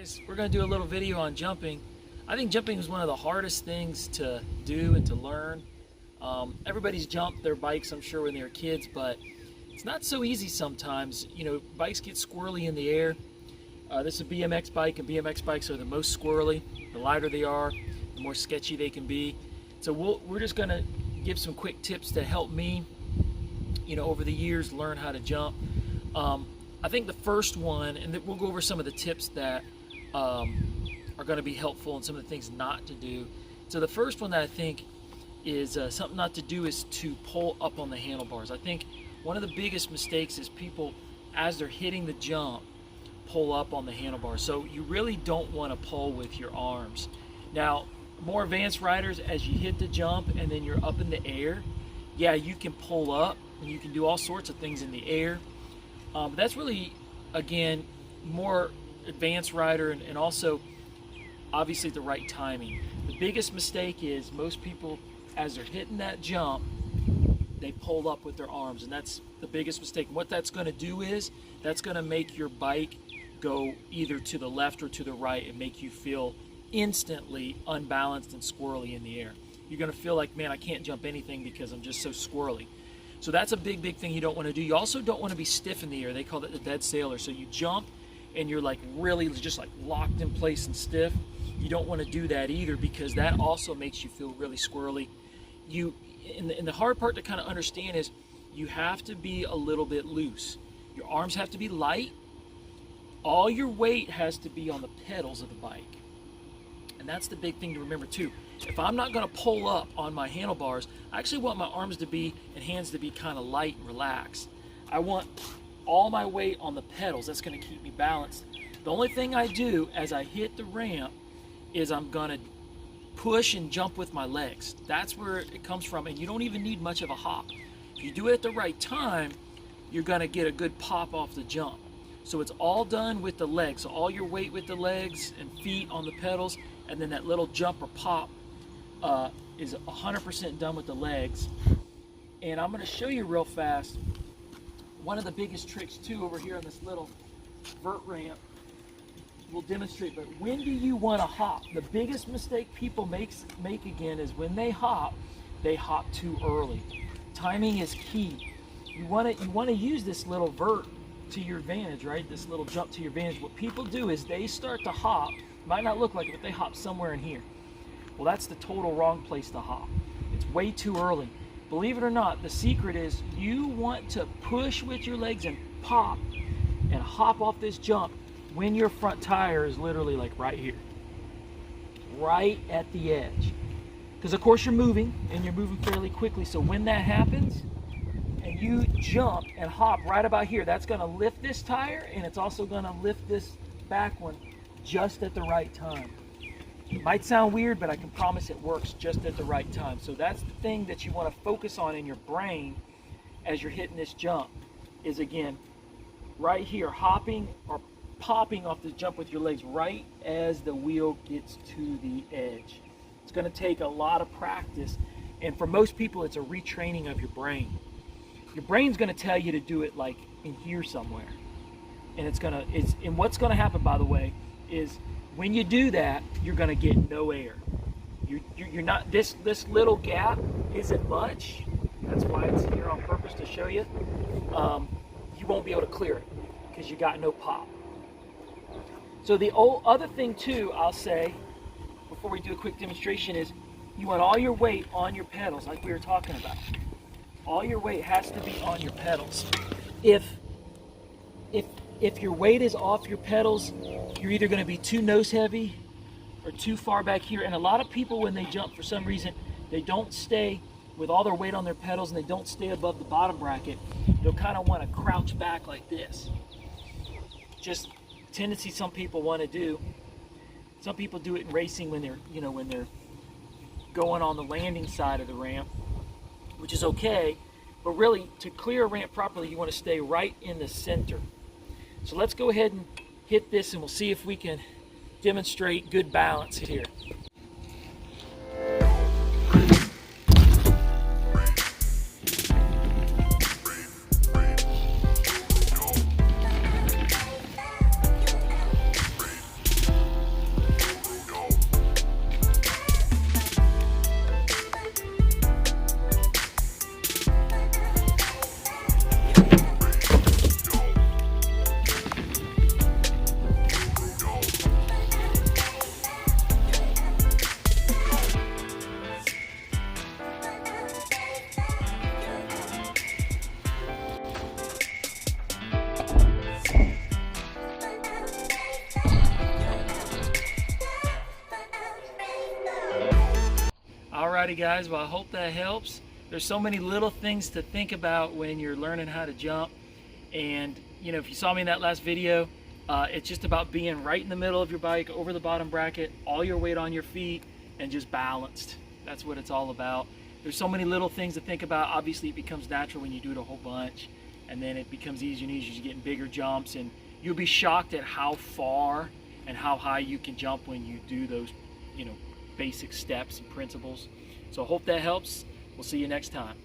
guys, we're going to do a little video on jumping. I think jumping is one of the hardest things to do and to learn. Everybody's jumped their bikes, I'm sure, when they were kids, but it's not so easy sometimes. You know, bikes get squirrely in the air. This is a BMX bike, and BMX bikes are the most squirrely. The lighter they are, the more sketchy they can be. So we're just going to give some quick tips to help me, you know, over the years learn how to jump. I think the first one, and we'll go over some of the tips that are going to be helpful and some of the things not to do. So the first one that I think is something not to do is to pull up on the handlebars. I think one of the biggest mistakes is people, as they're hitting the jump, pull up on the handlebars. So you really don't want to pull with your arms. Now, more advanced riders, as you hit the jump and then you're up in the air, yeah, you can pull up and you can do all sorts of things in the air. But that's really, again, more advanced rider and also obviously the right timing. The biggest mistake is most people, as they're hitting that jump, they pull up with their arms, and that's the biggest mistake. And what that's going to do is that's going to make your bike go either to the left or to the right and make you feel instantly unbalanced and squirrely in the air. You're going to feel like, man, I can't jump anything because I'm just so squirrely. So that's a big thing you don't want to do. You also don't want to be stiff in the air. They call it the dead sailor. So you jump and you're like really just like locked in place and stiff. You don't want to do that either, because that also makes you feel really squirrely. And the hard part to kind of understand is you have to be a little bit loose. Your arms have to be light. All your weight has to be on the pedals of the bike. And that's the big thing to remember too. If I'm not going to pull up on my handlebars, I actually want my arms to be and hands to be kind of light and relaxed. I want all my weight on the pedals. That's going to keep me balanced. The only thing I do as I hit the ramp is I'm going to push and jump with my legs. That's where it comes from, and you don't even need much of a hop. If you do it at the right time, you're going to get a good pop off the jump. So it's all done with the legs. So all your weight with the legs and feet on the pedals, and then that little jump or pop is 100% done with the legs. And I'm going to show you real fast one of the biggest tricks too over here on this little vert ramp. We'll demonstrate, but when do you want to hop? The biggest mistake people make again is when they hop too early. Timing is key. You want to use this little vert to your advantage, right? This little jump to your advantage. What people do is they start to hop. Might not look like it, but they hop somewhere in here. Well, that's the total wrong place to hop. It's way too early. Believe it or not, the secret is you want to push with your legs and pop and hop off this jump when your front tire is literally like right here, right at the edge. Because of course you're moving, and you're moving fairly quickly. So when that happens and you jump and hop right about here, that's going to lift this tire, and it's also going to lift this back one just at the right time. It might sound weird, but I can promise it works just at the right time. So that's the thing that you want to focus on in your brain as you're hitting this jump, is again, right here, hopping or popping off the jump with your legs right as the wheel gets to the edge. It's going to take a lot of practice, and for most people it's a retraining of your brain. Your brain's going to tell you to do it like in here somewhere, and and what's going to happen, by the way, is when you do that, you're going to get no air. You're not, this little gap isn't much. That's why it's here on purpose to show you. You won't be able to clear it because you got no pop. So the other thing too, I'll say, before we do a quick demonstration, is you want all your weight on your pedals, like we were talking about. All your weight has to be on your pedals. If your weight is off your pedals, you're either going to be too nose heavy or too far back here. And a lot of people, when they jump, for some reason, they don't stay with all their weight on their pedals, and they don't stay above the bottom bracket. They'll kind of want to crouch back like this. Just tendency some people want to do. Some people do it in racing when they're going on the landing side of the ramp, which is okay. But really, to clear a ramp properly, you want to stay right in the center. So let's go ahead and hit this, and we'll see if we can demonstrate good balance here. Alrighty guys, well I hope that helps. There's so many little things to think about when you're learning how to jump, and you know, if you saw me in that last video, it's just about being right in the middle of your bike, over the bottom bracket, all your weight on your feet, and just balanced. That's what it's all about. There's so many little things to think about. Obviously it becomes natural when you do it a whole bunch, and then it becomes easier and easier. You're getting bigger jumps, and you'll be shocked at how far and how high you can jump when you do those, you know, basic steps and principles. So I hope that helps. We'll see you next time.